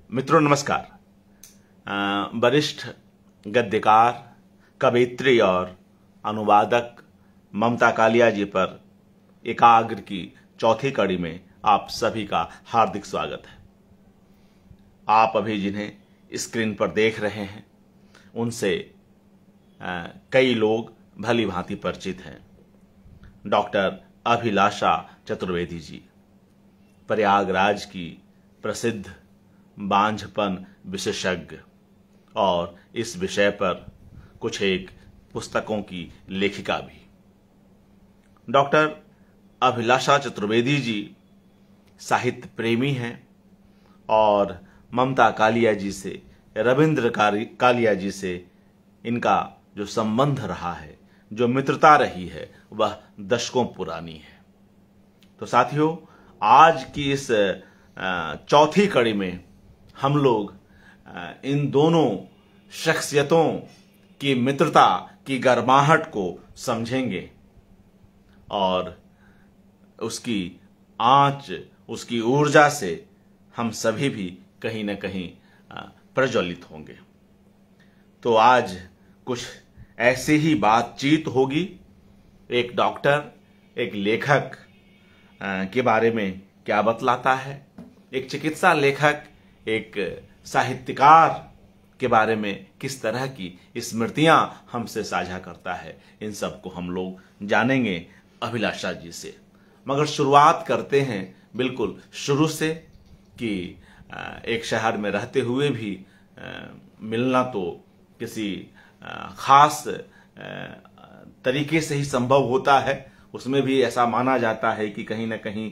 मित्रों नमस्कार। वरिष्ठ गद्यकार, कवयित्री और अनुवादक ममता कालिया जी पर एकाग्र की चौथी कड़ी में आप सभी का हार्दिक स्वागत है। आप अभी जिन्हें स्क्रीन पर देख रहे हैं उनसे कई लोग भली भांति परिचित हैं। डॉक्टर अभिलाषा चतुर्वेदी जी प्रयागराज की प्रसिद्ध बांझपन विशेषज्ञ और इस विषय पर कुछ एक पुस्तकों की लेखिका भी। डॉक्टर अभिलाषा चतुर्वेदी जी साहित्य प्रेमी हैं और ममता कालिया जी से, रविंद्र कालिया जी से इनका जो संबंध रहा है, जो मित्रता रही है, वह दशकों पुरानी है। तो साथियों, आज की इस चौथी कड़ी में हम लोग इन दोनों शख्सियतों की मित्रता की गर्माहट को समझेंगे और उसकी आंच, उसकी ऊर्जा से हम सभी भी कहीं न कहीं प्रज्वलित होंगे। तो आज कुछ ऐसी ही बातचीत होगी। एक डॉक्टर, एक लेखक के बारे में क्या बतलाता है, एक चिकित्सा लेखक, एक साहित्यकार के बारे में किस तरह की स्मृतियां हमसे साझा करता है, इन सब को हम लोग जानेंगे अभिलाषा जी से। मगर शुरुआत करते हैं बिल्कुल शुरू से कि एक शहर में रहते हुए भी मिलना तो किसी खास तरीके से ही संभव होता है। उसमें भी ऐसा माना जाता है कि कहीं ना कहीं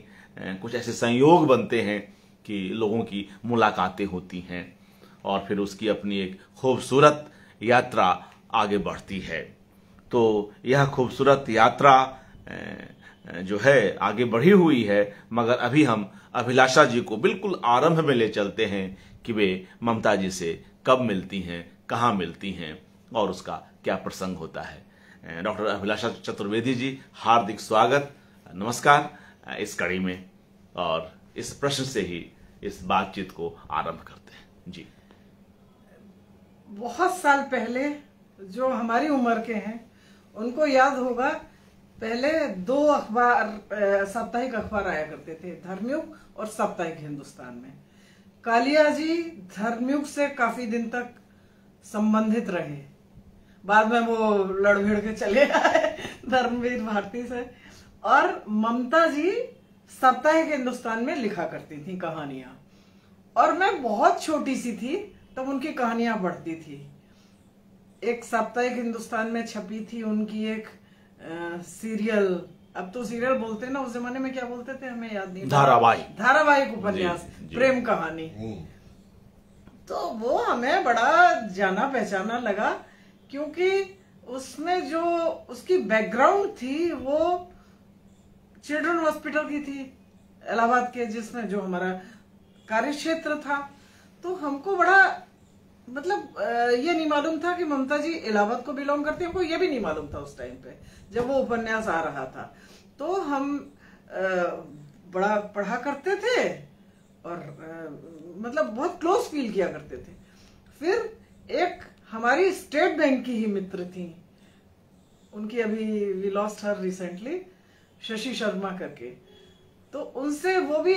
कुछ ऐसे संयोग बनते हैं कि लोगों की मुलाकातें होती हैं और फिर उसकी अपनी एक खूबसूरत यात्रा आगे बढ़ती है। तो यह खूबसूरत यात्रा जो है आगे बढ़ी हुई है, मगर अभी हम अभिलाषा जी को बिल्कुल आरंभ में ले चलते हैं कि वे ममता जी से कब मिलती हैं, कहाँ मिलती हैं और उसका क्या प्रसंग होता है। डॉक्टर अभिलाषा चतुर्वेदी जी, हार्दिक स्वागत, नमस्कार इस कड़ी में, और इस प्रश्न से ही इस बातचीत को आरंभ करते हैं जी। बहुत साल पहले जो हमारी उम्र के हैं उनको याद होगा, पहले दो अखबार, साप्ताहिक अखबार आया करते थे, धर्मयुग और साप्ताहिक हिंदुस्तान में। कालिया जी धर्मयुग से काफी दिन तक संबंधित रहे, बाद में वो लड़ भिड़ के चले आए धर्मवीर भारती से। और ममता जी साप्ताहिक हिंदुस्तान में लिखा करती थी कहानियां, और मैं बहुत छोटी सी थी तब उनकी कहानियां पढ़ती थी। एक साप्ताहिक हिंदुस्तान में छपी थी उनकी एक सीरियल, अब तो सीरियल बोलते हैं ना, उस जमाने में क्या बोलते थे हमें याद नहीं, धारावाहिक उपन्यास, प्रेम कहानी। तो वो हमें बड़ा जाना पहचाना लगा, क्योंकि उसमें जो उसकी बैकग्राउंड थी वो चिल्ड्रन हॉस्पिटल की थी इलाहाबाद के, जिसमें जो हमारा कार्य क्षेत्र था। तो हमको बड़ा मतलब ये नहीं मालूम था कि ममता जी इलाहाबाद को बिलोंग करती है, हमको ये भी नहीं मालूम था उस टाइम पे जब वो उपन्यास आ रहा था। तो हम बड़ा पढ़ा करते थे और मतलब बहुत क्लोज फील किया करते थे। फिर एक हमारी स्टेट बैंक की ही मित्र थी, उनकी अभी we lost her recently, Shashi Sharma करके। तो उनसे वो भी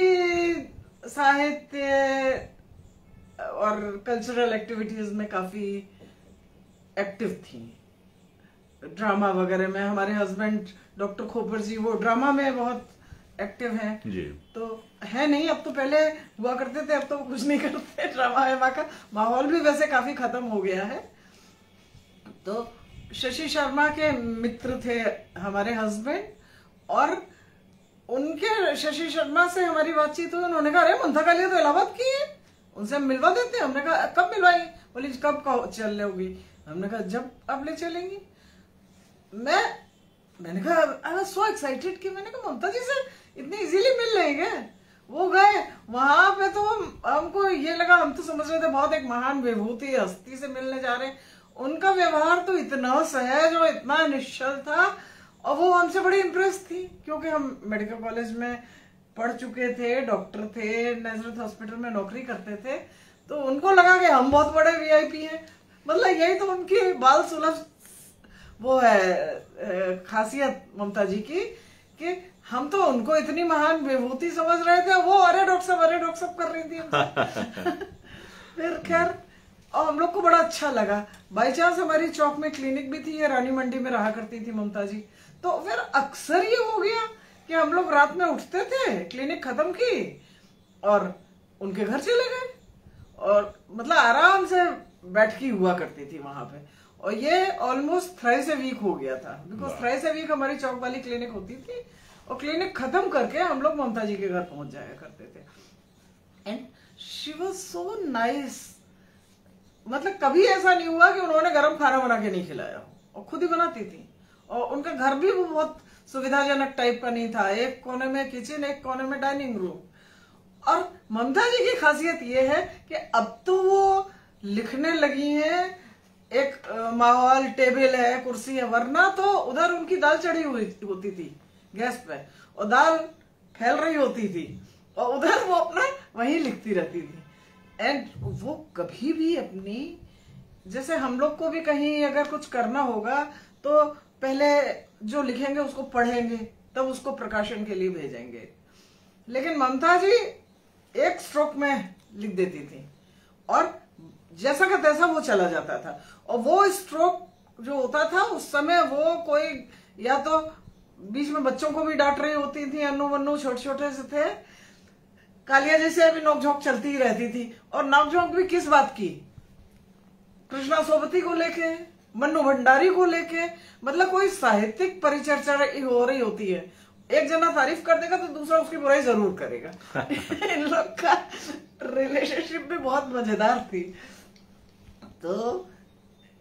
साहित्य और कल्चरल एक्टिविटीज में काफी एक्टिव थी, ड्रामा वगैरह में। हमारे हस्बैंड डॉक्टर खोपर जी वो ड्रामा में बहुत एक्टिव हैं जी। तो है नहीं, अब तो पहले हुआ करते थे, अब तो कुछ नहीं करते। ड्रामा का माहौल भी वैसे काफी खत्म हो गया है। तो शशि शर्मा के मित्र थे हमारे हस्बैंड, और उनके शशि शर्मा से हमारी बातचीत हुई। उन्होंने कहा, अरे ममता कालिया तो इलाहाबाद की है, उनसे हम मिलवा देते हैं। हमने कहा कब मिलवाई? बोली कब चल रहोगी? हमने कहा जब आप ले चलेंगी। मैंने कहा आई वाज सो एक्साइटेड कि मैंने कहा ममता जी से इतनी इजीली मिल लेंगे। वो गए वहां पे तो हमको ये लगा, हम तो समझ रहे थे बहुत एक महान विभूति हस्ती से मिलने जा रहे हैं। उनका व्यवहार तो इतना सहज और इतना निश्चल था, और वो हमसे बड़ी इम्प्रेस थी, क्योंकि हम मेडिकल कॉलेज में पढ़ चुके थे, डॉक्टर थे, नजरत हॉस्पिटल में नौकरी करते थे। तो उनको लगा कि हम बहुत बड़े वीआईपी हैं। मतलब यही तो उनकी बाल सुलभ वो है खासियत ममता जी की, कि हम तो उनको इतनी महान विभूति समझ रहे थे, वो अरे डॉक्टर साहब कर रही थी। फिर खैर और हम लोग को बड़ा अच्छा लगा। बाई चांस हमारी चौक में क्लिनिक भी थी, ये रानी मंडी में रहा करती थी ममता जी, तो फिर अक्सर ये हो गया कि हम लोग रात में उठते थे, क्लिनिक खत्म की और उनके घर चले गए, और मतलब आराम से बैठकी हुआ करती थी वहां पे। और ये ऑलमोस्ट थ्राइस ए वीक हो गया था, बिकॉज थ्राइस ए वीक हमारी चौक वाली क्लिनिक होती थी, और क्लिनिक खत्म करके हम लोग ममता जी के घर पहुंच जाया करते थे। And she was so nice. मतलब कभी ऐसा नहीं हुआ कि उन्होंने गर्म खाना बना के नहीं खिलाया हो, और खुद ही बनाती थी। और उनका घर भी बहुत सुविधाजनक टाइप का नहीं था, एक कोने में किचन, एक कोने में डाइनिंग रूम। और ममता जी की खासियत ये है कि अब तो वो लिखने लगी हैं, एक माहौल, टेबल है, कुर्सी है, वरना तो उधर उनकी दाल चढ़ी हुई होती थी गैस पे, और दाल फैल रही होती थी, और उधर वो अपना वहीं लिखती रहती थी। एंड वो कभी भी अपनी, जैसे हम लोग को भी कहीं अगर कुछ करना होगा तो पहले जो लिखेंगे उसको पढ़ेंगे, तब उसको प्रकाशन के लिए भेजेंगे, लेकिन ममता जी एक स्ट्रोक में लिख देती थी, और जैसा का तैसा वो चला जाता था। और वो स्ट्रोक जो होता था उस समय, वो कोई या तो बीच में बच्चों को भी डांट रही होती थी, अन्नू वन्नू छोटे छोटे से थे, कालिया जैसे अभी नोकझोंक चलती ही रहती थी। और नोकझोंक भी किस बात की? कृष्णा सोबती को लेके, मन्नू भंडारी को लेके, मतलब कोई साहित्यिक परिचर्चा हो रही होती है, एक जना तारीफ कर देगा तो दूसरा उसकी बुराई जरूर करेगा। इन लोग का रिलेशनशिप भी बहुत मजेदार थी। तो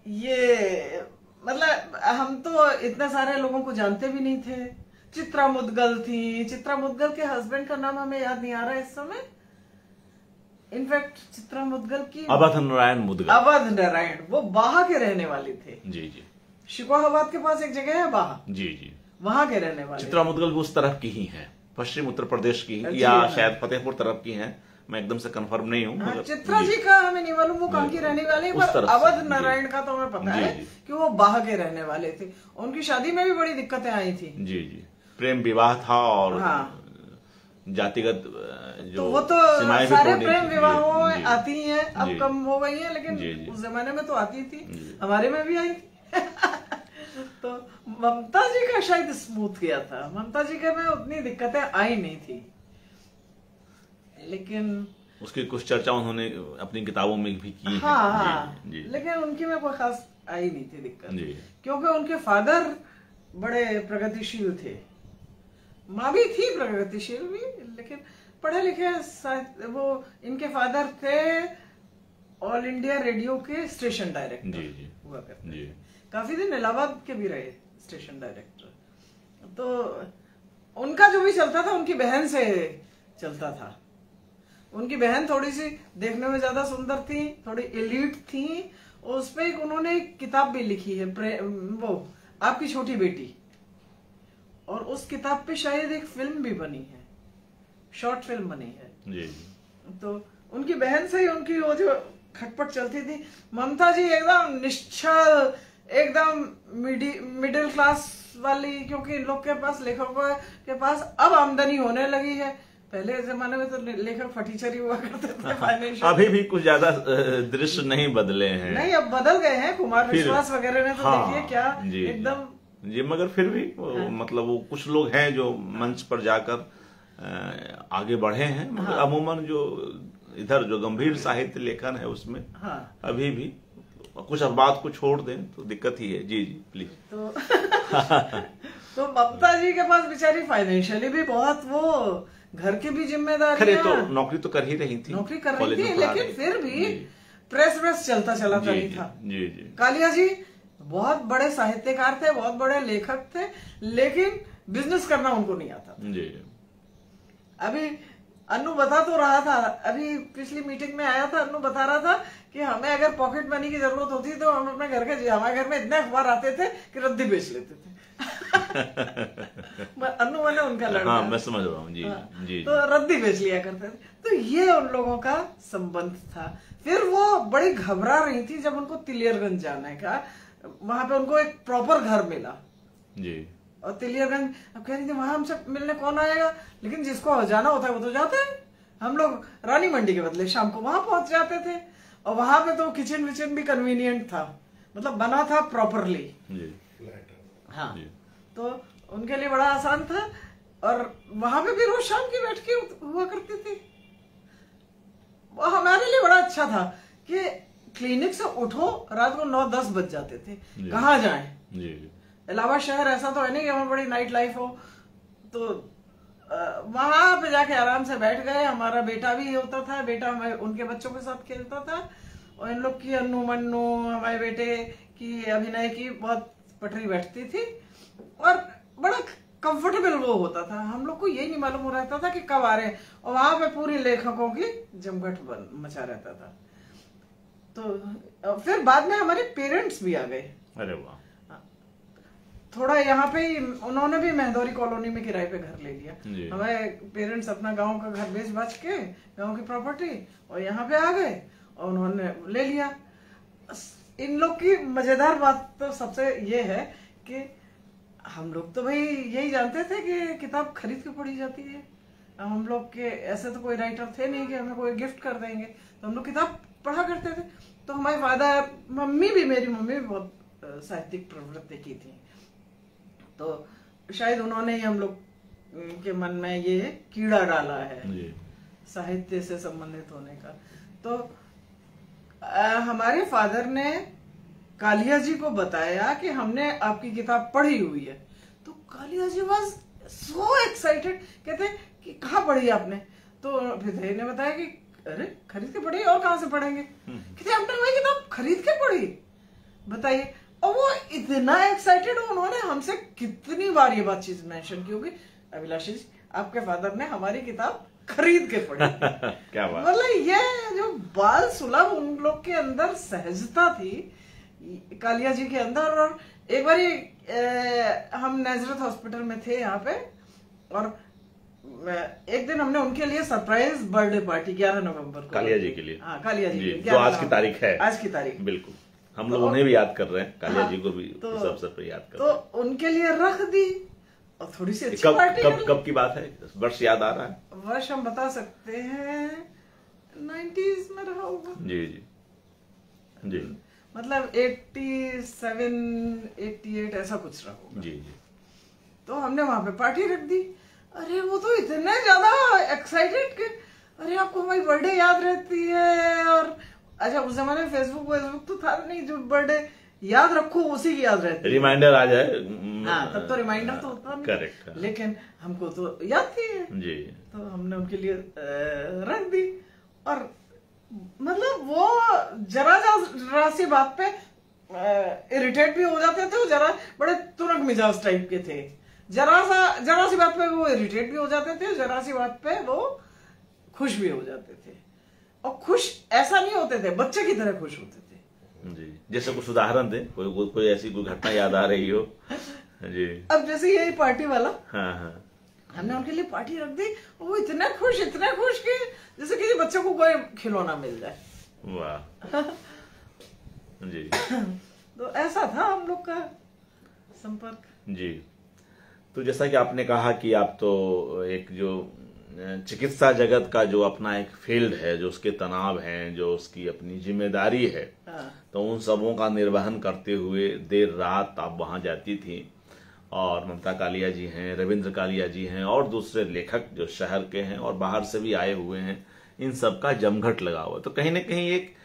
ये मतलब हम तो इतने सारे लोगों को जानते भी नहीं थे। चित्रा मुदगल थी, चित्रा मुदगल के हस्बैंड का नाम हमें याद नहीं आ रहा है इस समय। इनफैक्ट चित्रा मुदगल की अवध नारायण मुदगल, अवध नारायण, वो बाहा के रहने वाले थे। जी जी, शिकोहाबाद के पास एक जगह है बाहा, जी जी, वहां के रहने वाले। चित्रा मुदगल भी उस तरफ की ही है, पश्चिम उत्तर प्रदेश की, या शायद फतेहपुर तरफ की है, मैं एकदम से कंफर्म नहीं हूँ। चित्रा जी का हमें नहीं मालूम वो कहाँ की रहने वाली है, पर अवध नारायण का तो हमें पता है कि वो बाह के रहने वाले थे। उनकी शादी में भी बड़ी दिक्कतें आई थी। जी जी, प्रेम विवाह था, और जातिगत जो तो वो तो सारे प्रेम विवाहों में आती ही हैं, अब कम हो गई हैं, लेकिन उस जमाने में तो आती थी, हमारे में भी आई थी। तो ममता जी का शायद स्मूथ गया था, ममता जी के में उतनी दिक्कतें आई नहीं थी, लेकिन उसकी कुछ चर्चा उन्होंने अपनी किताबों में भी की हाँ, है। हाँ, जी, जी, लेकिन उनकी में कोई खास आई नहीं थी दिक्कत, जी, क्योंकि उनके फादर बड़े प्रगतिशील थे, माँ भी थी प्रगतिशील भी, लेकिन पढ़े लिखे वो इनके फादर थे ऑल इंडिया रेडियो के स्टेशन डायरेक्टर। जी, जी, हुआ करते जी, काफी दिन इलाहाबाद के भी रहे स्टेशन डायरेक्टर। तो उनका जो भी चलता था उनकी बहन से चलता था। उनकी बहन थोड़ी सी देखने में ज्यादा सुंदर थी, थोड़ी एलीट थी, और उस पर एक उन्होंने एक किताब भी लिखी है, वो आपकी छोटी बेटी, और उस किताब पे शायद एक फिल्म भी बनी है, शॉर्ट फिल्म बनी है। जी, तो उनकी बहन से ही उनकी वो जो खटपट चलती थी। ममता जी एकदम निश्चल, एकदम मिडिल क्लास वाली, क्योंकि इन लोग के पास, लेखकों के पास अब आमदनी होने लगी है। पहले जमाने में तो लेखक फटीचर ही हुआ करते थे फाइनेंशियल। अभी भी कुछ ज्यादा दृश्य नहीं बदले हैं, नहीं अब बदल गए हैं, कुमार विश्वास वगैरह ने तो देखिए क्या एकदम जी, मगर फिर भी मतलब वो कुछ लोग हैं जो मंच पर जाकर आगे बढ़े हैं, मगर अमूमन जो इधर जो गंभीर साहित्य लेखन है उसमें अभी भी कुछ बात को छोड़ दें तो दिक्कत ही है। जी जी प्लीज। तो ममता जी के पास बेचारी फाइनेंशियली भी बहुत, वो घर की भी जिम्मेदारी, खैर तो नौकरी तो कर ही रही थी, नौकरी कर रही थी, लेकिन फिर भी प्रेस चलता चला नहीं था। जी जी, कालिया जी बहुत बड़े साहित्यकार थे, बहुत बड़े लेखक थे, लेकिन बिजनेस करना उनको नहीं आता। जी, अभी अन्नू बता तो रहा था, अभी पिछली मीटिंग में आया था, अन्नू बता रहा था कि हमें अगर पॉकेट मनी की जरूरत होती तो हम अपने घर के, हमारे घर में इतने अखबार आते थे कि रद्दी बेच लेते थे। अन्नू माने उनका लड़का। हाँ, मैं समझ रहा हूँ जी। हाँ, जी तो रद्दी बेच लिया करते थे। तो ये उन लोगों का संबंध था। फिर वो बड़ी घबरा रही थी जब उनको तिलियरगंज जाने का, वहां पे उनको एक प्रॉपर घर मिला जी। और तिलियरगंज अब कह रही थी वहां हमसे मिलने कौन आएगा, लेकिन जिसको जाना होता है वो तो जाता है। हम लोग रानी मंडी के बदले शाम को वहां पहुंच जाते थे, और वहां पे तो किचन विचन भी कन्वीनियंट था, मतलब बना था प्रॉपरली जी। हाँ जी। तो उनके लिए बड़ा आसान था। और वहां पे भी रोज शाम की बैठकें हुआ करती थी। वो हमारे लिए बड़ा अच्छा था कि क्लिनिक से उठो रात को 9-10 बज जाते थे, कहाँ जाएं। जी। इलाहाबाद शहर ऐसा तो है नहीं कि हमें बड़ी नाइट लाइफ हो, तो वहां पे जाके आराम से बैठ गए। हमारा बेटा भी होता था, बेटा उनके बच्चों के साथ खेलता था, और इन लोग की अन्नू मन्नू हमारे बेटे की अभिनय की बहुत पटरी बैठती थी, और बड़ा कंफर्टेबल वो होता था। हम लोग को यही नहीं मालूम हो रहता था कि कब आ रहे हैं, और वहां पे पूरी लेखकों की जमघट मचा रहता था। तो फिर बाद में हमारे पेरेंट्स भी आ गए। अरे वाह। थोड़ा यहाँ पे ही उन्होंने भी मेहदौरी कॉलोनी में किराए पे घर ले लिया। हमारे पेरेंट्स अपना गांव का घर बेच बाच के गांव की प्रॉपर्टी और यहाँ पे आ गए, और उन्होंने ले लिया। इन लोग की मजेदार बात तो सबसे ये है कि हम लोग तो भाई यही जानते थे कि किताब खरीद के पढ़ी जाती है। हम लोग के ऐसे तो कोई राइटर थे नहीं कि हमें कोई गिफ्ट कर देंगे, तो हम लोग किताब पढ़ा करते थे। तो हमारे फादर, मेरी मम्मी भी बहुत साहित्यिक प्रवृत्ति की थी, तो शायद उन्होंने ही हम लोग के मन में ये कीड़ा डाला है साहित्य से संबंधित होने का। तो हमारे फादर ने कालिया जी को बताया कि हमने आपकी किताब पढ़ी हुई है, तो कालिया जी वाज सो एक्साइटेड, कहते कि कहाँ पढ़ी आपने। तो फिर ने बताया कि अरे खरीद के पढ़ी, और कहाँ से पढ़ेंगे, कहते आपने वही किताब खरीद के पढ़ी, बताइए। और वो इतना एक्साइटेड, उन्होंने हमसे कितनी बार ये बात चीज मेंशन की होगी, अभिलाषी जी आपके फादर ने हमारी किताब खरीद के पढ़ी। क्या बात। मतलब ये जो बाल सुलभ उन लोग के अंदर सहजता थी कालिया जी के अंदर। और एक बार हम नजरत हॉस्पिटल में थे यहाँ पे, और एक दिन हमने उनके लिए सरप्राइज बर्थडे पार्टी 11 नवंबर को, कालिया जी के लिए। हाँ कालिया जी जो आज की तारीख है, आज की तारीख बिल्कुल हम लोग उन्हें भी याद कर रहे हैं, कालिया जी को भी तो इस अवसर पर याद कर तो रहे हैं। उनके लिए रख दी, और थोड़ी सी अच्छी पार्टी। कब की बात है, वर्ष याद आ रहा है? वर्ष हम बता सकते हैं 90s में रहा होगा। जी जी जी। मतलब 87, 88 ऐसा कुछ रहा होगा। जी जी। तो हमने वहां पे पार्टी रख दी। अरे वो तो इतने ज्यादा एक्साइटेड कि अरे आपको हमारी बर्थडे याद रहती है। और अच्छा उस जमाने में फेसबुक तो था नहीं जो बर्थडे याद रखो उसी की याद रहती है, रिमाइंडर आ जाए। हाँ तब तो रिमाइंडर तो होता नहीं, करेक्ट, लेकिन हमको तो याद थी जी। तो हमने उनके लिए रख दी। और मतलब वो जरा सी बात पे इरिटेट भी हो जाते थे, जरा बड़े तुरंत मिजाज टाइप के थे। जरा सी बात पे वो इरिटेट भी हो जाते थे, जरा सी बात पे वो खुश भी हो जाते थे। और खुश ऐसा नहीं होते थे, बच्चे की तरह खुश होते थे जी। जैसे कुछ उदाहरण दे, कोई ऐसी कोई घटना याद आ रही हो जी। अब जैसे यही पार्टी वाला, हाँ हाँ, हमने उनके लिए पार्टी रख दी, वो इतने खुश कि जैसे किसी बच्चे को कोई खिलौना मिल जाए। वाह जी। तो ऐसा था हम लोग का संपर्क जी। तो जैसा कि आपने कहा कि आप तो एक जो चिकित्सा जगत का जो अपना एक फील्ड है, जो उसके तनाव हैं, जो उसकी अपनी जिम्मेदारी है, तो उन सबों का निर्वहन करते हुए देर रात आप वहां जाती थी, और ममता कालिया जी हैं, रविंद्र कालिया जी हैं, और दूसरे लेखक जो शहर के हैं और बाहर से भी आए हुए हैं, इन सब का जमघट लगा हुआ। तो कहीं ना कहीं एक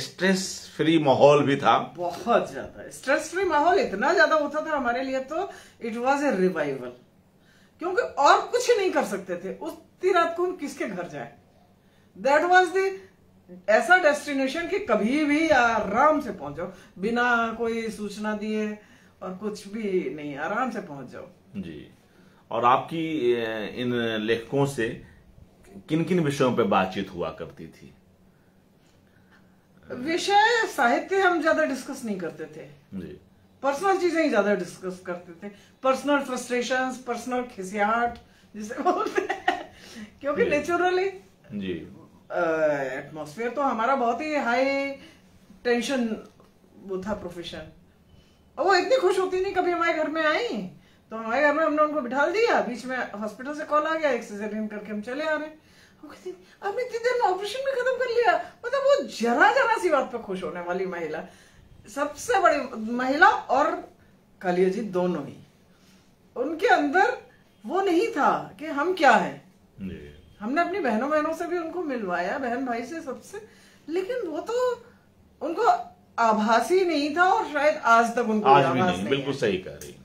स्ट्रेस फ्री माहौल भी था। बहुत ज्यादा स्ट्रेस फ्री माहौल इतना ज्यादा होता था हमारे लिए, तो इट वाज ए रिवाइवल, क्योंकि और कुछ नहीं कर सकते थे। उतनी रात को हम किसके घर जाए, दैट वाज द ऐसा डेस्टिनेशन कि कभी भी आराम से पहुंच जाओ, बिना कोई सूचना दिए, और कुछ भी नहीं, आराम से पहुंच जाओ जी। और आपकी इन लेखकों से किन किन विषयों पर बातचीत हुआ करती थी? विषय साहित्य हम ज्यादा डिस्कस नहीं करते थे जी। पर्सनल चीजें ही ज्यादा डिस्कस करते थे, पर्सनल फ्रस्ट्रेशंस, पर्सनल खिसियाट जिसे बोलते हैं, क्योंकि नेचुरली जी एटमॉस्फेयर तो हमारा बहुत ही हाई टेंशन वो था प्रोफेशन। और वो इतनी खुश होती नहीं, कभी हमारे घर में आई तो हमारे घर में हमने उनको बिठा दिया, बीच में हॉस्पिटल से कॉल आ गया, एक सिजेरियन करके हम चले आ रहे हैं, वो कहती आपने इतनी देर में ऑपरेशन में खत्म कर लिया। मतलब वो जरा जरा सी बात पे खुश होने वाली महिला, सबसे बड़ी महिला, और कालिया जी दोनों ही, उनके अंदर वो नहीं था कि हम क्या है। हमने अपनी बहनों से भी उनको मिलवाया, बहन भाई से, सबसे, लेकिन वो तो उनको आभासी नहीं था, और शायद आज तक उनको आज भी आभास नहीं, नहीं बिल्कुल है। सही कह रही।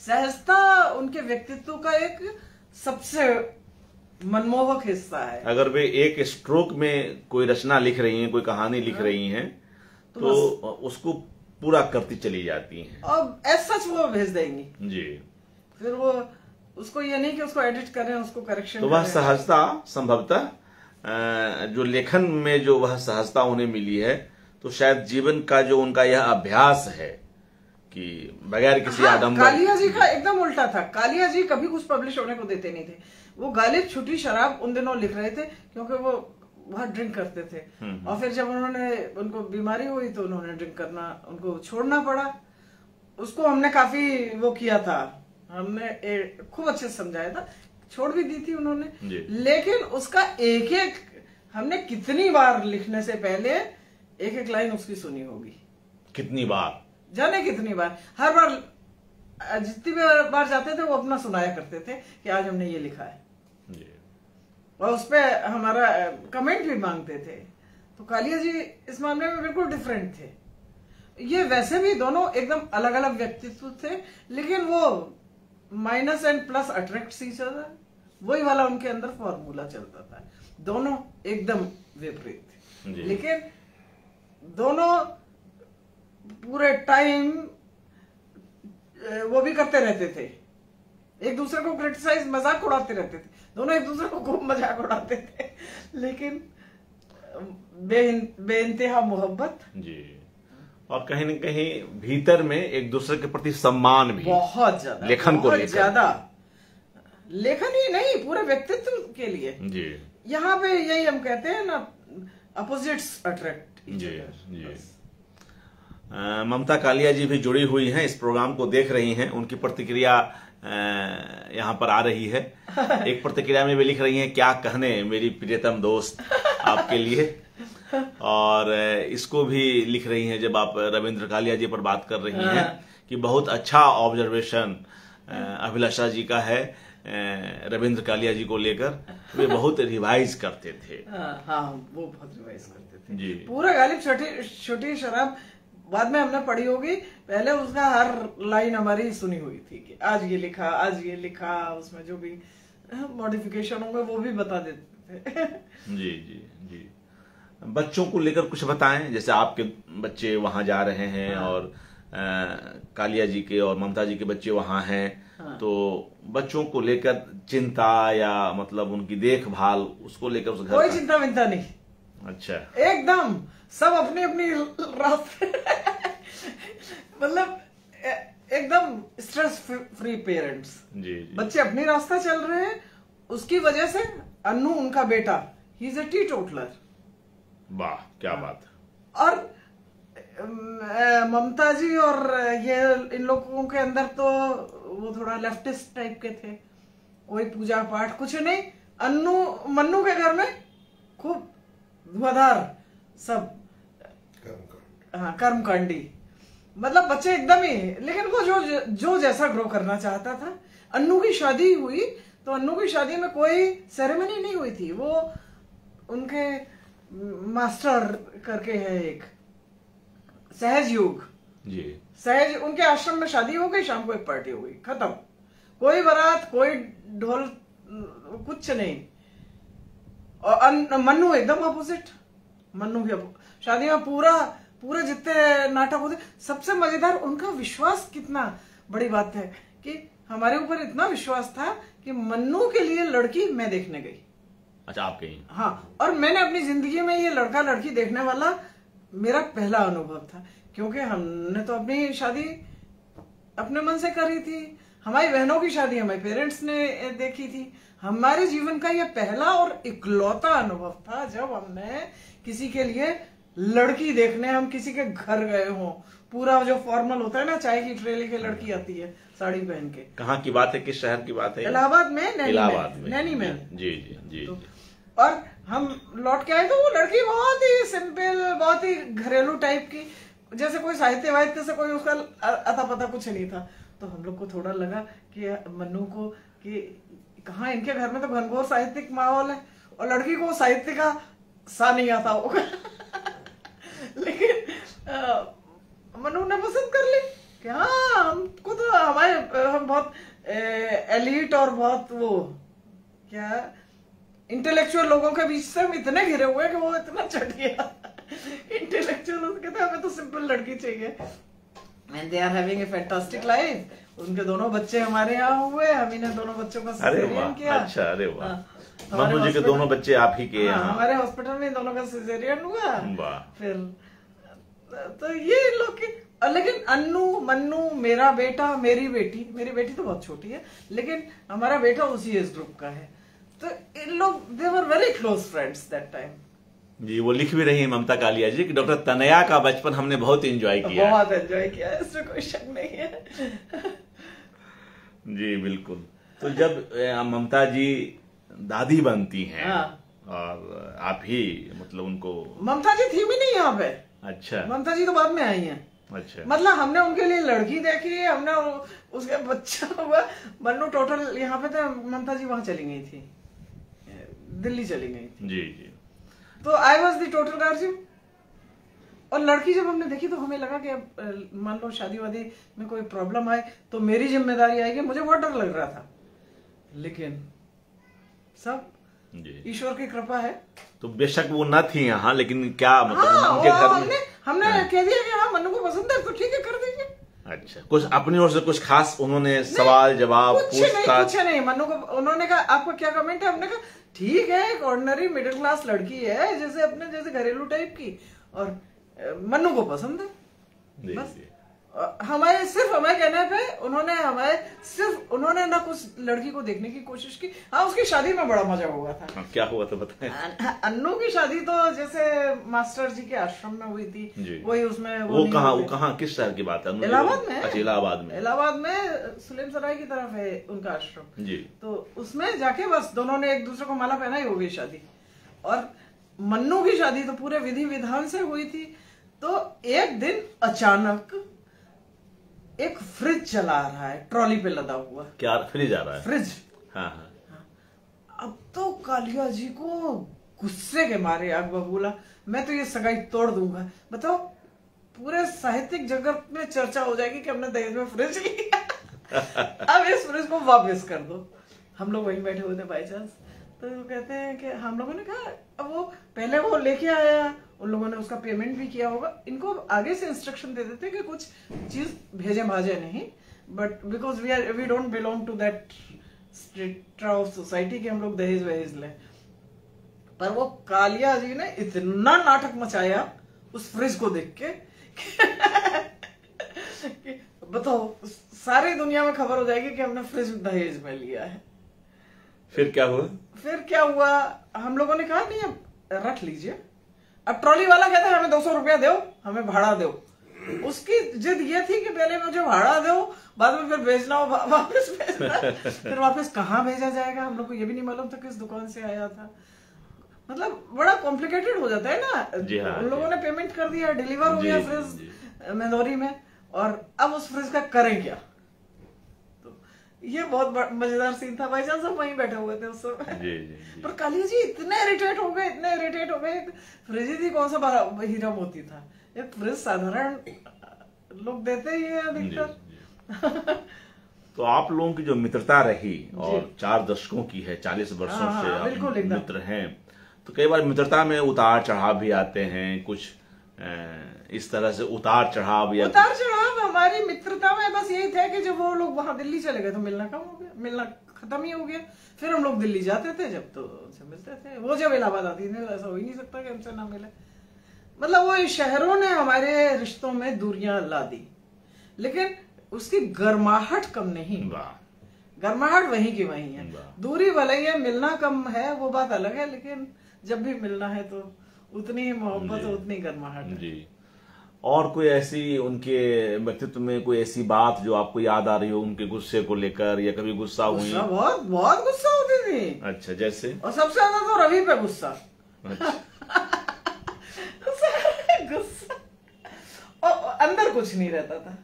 सहजता उनके व्यक्तित्व का एक सबसे मनमोहक हिस्सा है। अगर वे एक स्ट्रोक में कोई रचना लिख रही हैं, कोई कहानी लिख रही हैं, तो उसको पूरा करती चली जाती हैं, और एज सच वो भेज देंगी जी। फिर वो उसको ये नहीं कि उसको एडिट करें, उसको करेक्शन तो वह सहजता संभवतः जो लेखन में जो वह सहजता उन्हें मिली है, तो शायद जीवन का जो उनका यह अभ्यास है कि बगैर किसी आडंबर। कालिया जी का एकदम उल्टा था। कालिया जी कभी कुछ पब्लिश होने को देते नहीं थे। वो गालिब छुट्टी शराब उन दिनों लिख रहे थे, क्योंकि वो बहुत ड्रिंक करते थे, और फिर जब उनको बीमारी हुई तो उन्होंने ड्रिंक करना उनको छोड़ना पड़ा। उसको हमने काफी वो किया था, हमने खूब अच्छे से समझाया था, छोड़ भी दी थी उन्होंने, लेकिन उसका एक एक हमने कितनी बार लिखने से पहले एक एक लाइन उसकी सुनी होगी। कितनी बार जाने कितनी बार, हर बार जितनी बार जाते थे वो अपना सुनाया करते थे कि आज हमने ये लिखा है, और उस पर हमारा कमेंट भी मांगते थे। तो कालिया जी इस मामले में बिल्कुल डिफरेंट थे। ये वैसे भी दोनों एकदम अलग अलग व्यक्तित्व थे, लेकिन वो minus and plus attract each other, वही वाला उनके अंदर फॉर्मूला चलता था। दोनों एकदम विपरीत थे, लेकिन दोनों पूरे टाइम वो भी करते रहते थे, एक दूसरे को क्रिटिसाइज, मजाक उड़ाते रहते थे। दोनों एक दूसरे को खूब मजाक उड़ाते थे, लेकिन बेइंतहा मोहब्बत जी, और कहीं न कहीं भीतर में एक दूसरे के प्रति सम्मान भी बहुत ज्यादा, लेखन को लेकर ज्यादा, लेखन ही नहीं पूरे व्यक्तित्व के लिए जी। यहाँ पे यही हम कहते हैं ना, अपोजिट्स अट्रैक्ट। जी जी। ममता कालिया जी भी जुड़ी हुई हैं, इस प्रोग्राम को देख रही हैं, उनकी प्रतिक्रिया यहाँ पर आ रही है। एक प्रतिक्रिया में वे लिख रही हैं, क्या कहने मेरी प्रियतम दोस्त आपके लिए, और इसको भी लिख रही हैं जब आप रविंद्र कालिया जी पर बात कर रही हैं कि बहुत अच्छा ऑब्जर्वेशन अभिलाषा जी का है रविंद्र कालिया जी को लेकर, वे बहुत रिवाइज करते थे। हाँ, वो बहुत रिवाइज करते थे जी। पूरा गालिब छोटी शराब बाद में हमने पढ़ी होगी, पहले उसका हर लाइन हमारी सुनी हुई थी कि आज ये लिखा, आज ये लिखा, उसमें जो भी मॉडिफिकेशन होंगे वो भी बता देते थे। जी जी जी। बच्चों को लेकर कुछ बताएं, जैसे आपके बच्चे वहां जा रहे हैं और कालिया जी के और ममता जी के बच्चे वहां हैं, तो बच्चों को लेकर चिंता या मतलब उनकी देखभाल, उसको लेकर उस घर कोई चिंता विंता नहीं। अच्छा, एकदम सब अपनी अपनी रास्ते मतलब एकदम स्ट्रेस फ्री पेरेंट्स। जी, बच्चे अपनी रास्ता चल रहे हैं, उसकी वजह से अन्नू उनका बेटा, ही इज ए टीटोटलर। वाह क्या बात। और ममता जी और ये इन लोगों के अंदर तो वो थोड़ा लेफ्टिस्ट टाइप के थे, कोई पूजा पाठ कुछ नहीं। मन्नू के घर में खूब धुआंधार सब कर्मकांडी, मतलब बच्चे एकदम ही, लेकिन वो जो जैसा ग्रो करना चाहता था। अन्नू की शादी हुई तो अन्नू की शादी में कोई सेरेमनी नहीं हुई थी, वो उनके मास्टर करके है एक सहज योग जी, सहज, उनके आश्रम में शादी हो गई, शाम को एक पार्टी हो गई, खत्म। कोई बारात, कोई ढोल, कुछ नहीं। और मन्नू एकदम अपोजिट। मन्नू की शादी में पूरा जितने नाटक होते, सबसे मजेदार उनका विश्वास, कितना बड़ी बात है कि हमारे ऊपर इतना विश्वास था कि मन्नू के लिए लड़की मैं देखने गई। अच्छा, आप कहीं? हाँ, और मैंने अपनी जिंदगी में ये लड़का लड़की देखने वाला मेरा पहला अनुभव था, क्योंकि हमने तो अपनी शादी अपने मन से करी थी। हमारी बहनों की शादी हमारे पेरेंट्स ने देखी थी। हमारे जीवन का यह पहला और इकलौता अनुभव था जब हमने किसी के लिए लड़की देखने हम किसी के घर गए हों। पूरा जो फॉर्मल होता है ना, चाय की ट्रे लेके लड़की आती है साड़ी पहन के। कहाँ की बात है, किस शहर की बात है? इलाहाबाद में, इलाहाबाद में, नैनी में। जी जी जी, तो, और हम लौट के आए तो वो लड़की बहुत ही सिंपल, बहुत ही घरेलू टाइप की, जैसे कोई साहित्य वाहित्य से कोई उसका अता पता कुछ नहीं था। तो हम लोग को थोड़ा लगा कि मन्नू को कि कहाँ, इनके घर में तो घनघोर साहित्यिक माहौल है और लड़की को साहित्य का सा नहीं आता होगा। लेकिन मन्नू ने पसंद कर ली कि हाँ, हमको तो हम बहुत एलीट और बहुत वो क्या इंटेलेक्चुअल लोगों के बीच से हम इतने घिरे हुए हैं कि वो इतना चढ़ गया। इंटेलेक्चुअल कहते हैं हमें तो सिंपल लड़की चाहिए। And they are having a fantastic life. उनके दोनों बच्चे हमारे यहाँ हुए, हम इन्हें दोनों बच्चों का सिजेरियन किया। अच्छा, अरे वाह। मन्नू जी के दोनों बच्चे आप ही के यहाँ? हमारे हॉस्पिटल में दोनों का सिजेरियन हुआ। फिर तो ये लोग की, लेकिन अन्नू, मन्नू, मेरा बेटा, मेरी बेटी तो बहुत छोटी है, लेकिन हमारा बेटा उसी एज ग्रुप का है। तो इन लोग they were very close friends that time. जी, वो लिख भी रही है ममता कालिया जी कि डॉक्टर तनया का बचपन हमने बहुत एंजॉय किया। बहुत एंजॉय किया, इसमें कोई शक नहीं है। जी बिल्कुल। तो जब ममता जी दादी बनती हैं, और आप ही मतलब उनको, ममता जी थी भी नहीं यहाँ पे। अच्छा, ममता जी तो बाद में आई हैं। अच्छा, मतलब हमने उनके लिए लड़की देखी, हमने उसके बच्चा हुआ। मन्नू टोटल यहाँ पे था, ममता जी वहां चली गई थी, दिल्ली चली गई थी। जी जी। तो I was the total guardian. और लड़की जब हमने देखी तो हमें लगा कि अब मान लो शादी वादी में कोई प्रॉब्लम आए तो मेरी जिम्मेदारी आएगी। मुझे बहुत डर लग रहा था, लेकिन सब ईश्वर की कृपा है। तो बेशक वो न थी यहाँ, लेकिन क्या मतलब उनके घर में हमने कह दिया कि हाँ, मन्नू को पसंद है तो ठीक है, कर देंगे। अच्छा, कुछ अपनी ओर से कुछ खास उन्होंने सवाल जवाब पूछे नहीं मन्नू को। उन्होंने कहा आपका क्या कमेंट है? हमने कहा ठीक है, एक ऑर्डिनरी मिडिल क्लास लड़की है, जैसे अपने जैसे घरेलू टाइप की, और मन्नू को पसंद है बस। हमारे कहने पे उन्होंने ना कुछ लड़की को देखने की कोशिश की। हाँ, उसकी शादी में बड़ा मजा हुआ था। क्या हुआ तो बताएं। अन्नू की शादी तो जैसे मास्टर जी के आश्रम में हुई थी, वही उसमें वो कहाँ किस शहर की बात है? इलाहाबाद में। अच्छा, इलाहाबाद में सुलेम सराय की तरफ है उनका आश्रम जी। तो उसमें जाके बस दोनों ने एक दूसरे को माला पहना ही हो गई शादी। और मन्नू की शादी तो पूरे विधि विधान से हुई थी। तो एक दिन अचानक एक फ्रिज चला रहा है, ट्रॉली पे लदा हुआ। क्या फ्रिज आ रहा है? फ्रिज। हाँ हाँ। अब तो कालिया जी को गुस्से के मारे आग बबूला, मैं तो ये सगाई तोड़ दूंगा। बताओ, पूरे साहित्यिक जगत में चर्चा हो जाएगी कि हमने दहेज में फ्रिज लिया। अब इस फ्रिज को वापस कर दो। हम लोग वहीं बैठे हुए थे बाई चांस, तो कहते हैं कि हम लोगों ने कहा अब वो पहले वो लेके आया, उन लोगों ने उसका पेमेंट भी किया होगा। इनको आगे से इंस्ट्रक्शन दे देते कि कुछ चीज भेजे भाजे नहीं, but because we don't belong to that strata of society कि हम लोग दहेज वहेज लें। पर वो कालिया जी ने इतना नाटक मचाया उस फ्रिज को देख के कि बताओ, सारी दुनिया में खबर हो जाएगी कि हमने फ्रिज दहेज में लिया है। फिर क्या हुआ? हम लोगों ने कहा नहीं, अब रख लीजिए। अब ट्रॉली वाला कहता है हमें 200 रुपया दो, हमें भाड़ा दो। उसकी जिद ये थी कि पहले मुझे भाड़ा दो, बाद में फिर भेजना हो, वापस भेजना। फिर वापस कहाँ भेजा जाएगा, हम लोग को ये भी नहीं मालूम था किस दुकान से आया था। मतलब बड़ा कॉम्प्लिकेटेड हो जाता है ना। जी हाँ, उन लोगों ने पेमेंट कर दिया, डिलीवर हो गया फ्रिज मेंदौरी में, और अब उस फ्रिज का करें क्या? ये बहुत मजेदार सीन था। भाई जान सब वहीं बैठे हुए थे उस समय। पर कालिया जी इतने इरिटेट हो गए। फ्रिज ही कौन सा हीरा मोती था, एक फ्रिज साधारण लोग देते ही है अधिकतर। तो आप लोगों की जो मित्रता रही और 4 दशकों की है, 40 वर्षों से आप मित्र हैं, तो कई बार मित्रता में उतार चढ़ाव भी आते हैं। कुछ इस तरह से उतार चढ़ाव हमारी मित्रता में बस यही था कि जब वो लोग वहां दिल्ली चले गए तो मिलना कम हो गया, मिलना खत्म ही हो गया। फिर हम लोग दिल्ली जाते थे जब, तो उनसे मिलते थे। वो जब इलाहाबाद आती थी, ऐसा हो ही नहीं सकता कि हमसे ना मिले। मतलब वो शहरों ने हमारे रिश्तों में दूरियां ला दी, लेकिन उसकी गर्माहट कम नहीं, गर्माहट वहीं की वहीं है। दूरी भले ही है, मिलना कम है वो बात अलग है, लेकिन जब भी मिलना है तो उतनी ही मोहब्बत और उतनी गर्माहट है। जी। और कोई ऐसी उनके व्यक्तित्व में कोई ऐसी बात जो आपको याद आ रही हो उनके गुस्से को लेकर, या कभी गुस्सा हुई? बहुत बहुत गुस्सा होती थी। अच्छा, जैसे? और सबसे ज्यादा तो रवि पे गुस्सा। अच्छा। गुस्सा और अंदर कुछ नहीं रहता था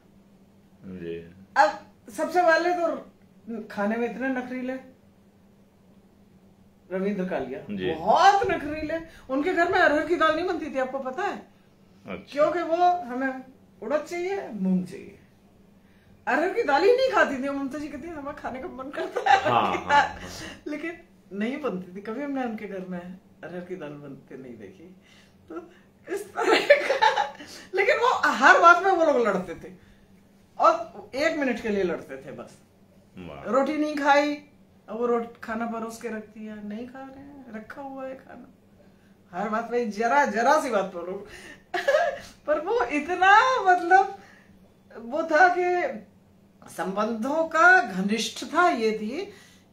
जी। अब सबसे पहले तो खाने में इतने नखरीले रविंद्र कालिया, बहुत नखरीले। उनके घर में अरहर की दाल नहीं बनती थी, आपको पता है? अच्छा। क्योंकि वो हमें उड़द चाहिए, मूंग चाहिए, अरहर की दाल ही नहीं खाती थी। ममता जी कहती है हमें खाने का मन करता है हाँ। लेकिन नहीं बनती थी, कभी हमने उनके घर में अरहर की दाल बनते नहीं देखी। तो इस तरह का, लेकिन वो हर बात में वो लोग लड़ते थे और 1 मिनट के लिए लड़ते थे बस। रोटी नहीं खाई, अब वो रोटी खाना परोस के रख दिया, नहीं खा रहे हैं, रखा हुआ है खाना, हर बात में जरा सी बात पर लोग पर वो इतना मतलब वो था कि संबंधों का घनिष्ठता ये थी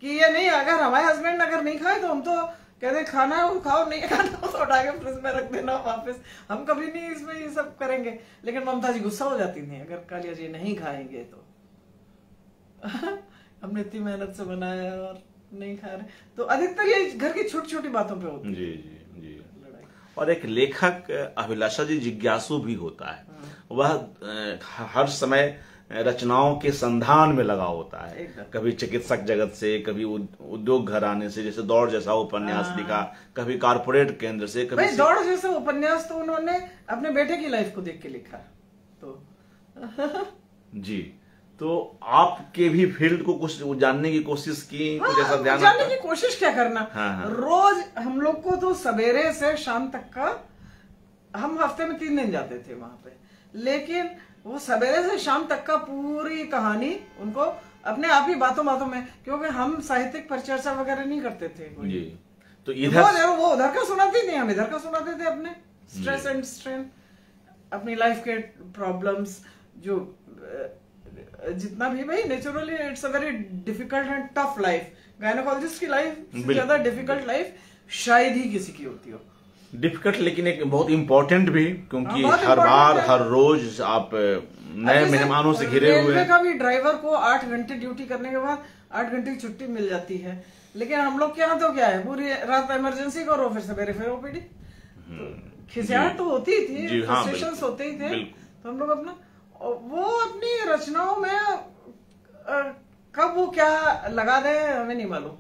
कि ये नहीं, अगर हमारे हस्बैंड अगर नहीं खाए तो हम तो कहते खाना है वो खाओ, नहीं खाना तो उठा के फ्रिज में रख देना वापस, हम कभी नहीं इसमें ये सब करेंगे। लेकिन ममता जी गुस्सा हो जाती थी अगर कालिया जी नहीं खाएंगे तो हमने इतनी मेहनत से बनाया और नहीं खा रहे। तो अधिकतर ये घर की छोटी छोटी बातों पे होती है। जी जी जी। और एक लेखक अभिलाषा जी जिज्ञासु भी होता है, वह हर समय रचनाओं के संधान में लगा होता है, कभी चिकित्सक जगत से, कभी उद्योग घराने से, जैसे दौड़ जैसा उपन्यास लिखा, कभी कारपोरेट केंद्र से, कभी दौड़ जैसा उपन्यास तो उन्होंने अपने बेटे की लाइफ को देख के लिखा तो जी। तो आपके भी फील्ड को कुछ जानने की कोशिश की? कुछ ऐसा ध्यान जानने की कोशिश क्या करना। रोज हम लोग को तो सवेरे से शाम तक का, हम हफ्ते में 3 दिन जाते थे वहां पे, लेकिन वो सवेरे से शाम तक का पूरी कहानी उनको अपने आप ही बातों में, क्योंकि हम साहित्यिक परिचर्चा वगैरह नहीं करते थे जी। तो इधर वो उधर का सुनाती थी, हम इधर का सुनाते थे, अपने स्ट्रेस एंड स्ट्रेन, अपनी लाइफ के प्रॉब्लम्स, जो जितना भी, भाई naturally it's a very difficult and tough life. Gynaecologist की लाइफ से ज्यादा डिफिकल्ट लाइफ शायद ही किसी की होती हो। डिफिकल्ट, लेकिन एक बहुत इंपॉर्टेंट भी, क्योंकि हर बार हर रोज आप नए मेहमानों से घिरे हुए हैं। रेलवे का भी ड्राइवर को 8 घंटे ड्यूटी करने के बाद 8 घंटे की छुट्टी मिल जाती है, लेकिन हम लोग के यहाँ तो क्या है, पूरी रात इमरजेंसी करो, फिर सवेरे फिर ओपीडी। खिसियाहट तो होती ही थी, फ्रस्ट्रेशंस होते ही थे। तो हम लोग अपना वो अपनी रचनाओं में कब वो क्या लगा दे हमें नहीं मालूम,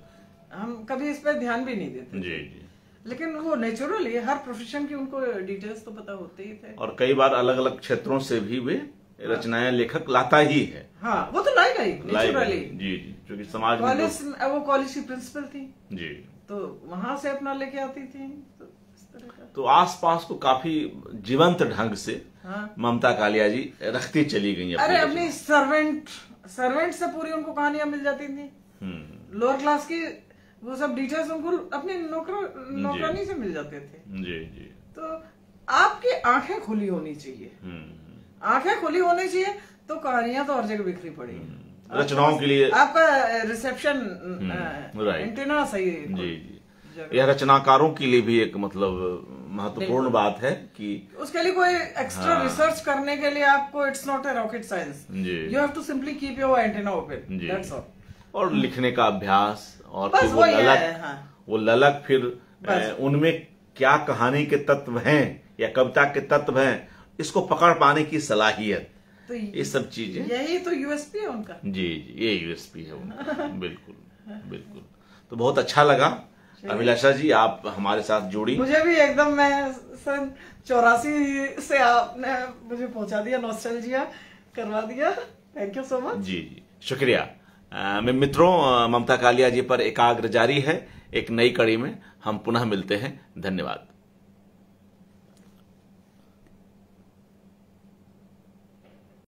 हम कभी इस पर ध्यान भी नहीं देते जी जी। लेकिन वो नेचुरली हर प्रोफेशन की उनको डिटेल्स तो पता होते ही थे। और कई बार अलग अलग क्षेत्रों से भी वे रचनाएं लेखक लाता ही है। हाँ, वो तो लाएगा ही नेचुरली। जी जी, क्योंकि समाज कॉलेज, वो कॉलेज की प्रिंसिपल थी जी, तो वहां से अपना लेके आती थी। तो आसपास को काफी जीवंत ढंग से ममता कालिया जी रखती चली गई। अरे अपनी सर्वेंट से पूरी उनको कहानियां मिल जाती थी, लोअर क्लास की वो सब डिटेल्स उनको अपनी नौकरानी से मिल जाते थे। जी जी। तो आपकी आंखें खुली होनी चाहिए, आंखें खुली होनी चाहिए, तो कहानियां तो हर जगह बिखरी पड़ी रचनाओं के लिए। आपका रिसेप्शन एंटेना सही है। जी जी। यह रचनाकारों के लिए भी एक मतलब महत्वपूर्ण बात है कि उसके लिए कोई एक्स्ट्रा रिसर्च करने के लिए आपको, it's not a rocket science, you have to simply keep your antenna open, that's all. और लिखने का अभ्यास, और फिर वो ललक, वो ललक, फिर उनमें क्या कहानी के तत्व हैं या कविता के तत्व हैं, इसको पकड़ पाने की सलाहियत, तो ये सब चीजें, यही तो यूएसपी है उनका। जी जी, ये यूएसपी है उनका। बिल्कुल बिल्कुल। तो बहुत अच्छा लगा अभिलाषा जी, आप हमारे साथ जुड़ी। मुझे भी एकदम, मैं सन 84 से आपने मुझे पहुंचा दिया, नॉस्टैल्जिया करवा दिया। Thank you so much. जी जी, शुक्रिया। मित्रों, ममता कालिया जी पर एकाग्र जारी है। एक नई कड़ी में हम पुनः मिलते हैं। धन्यवाद।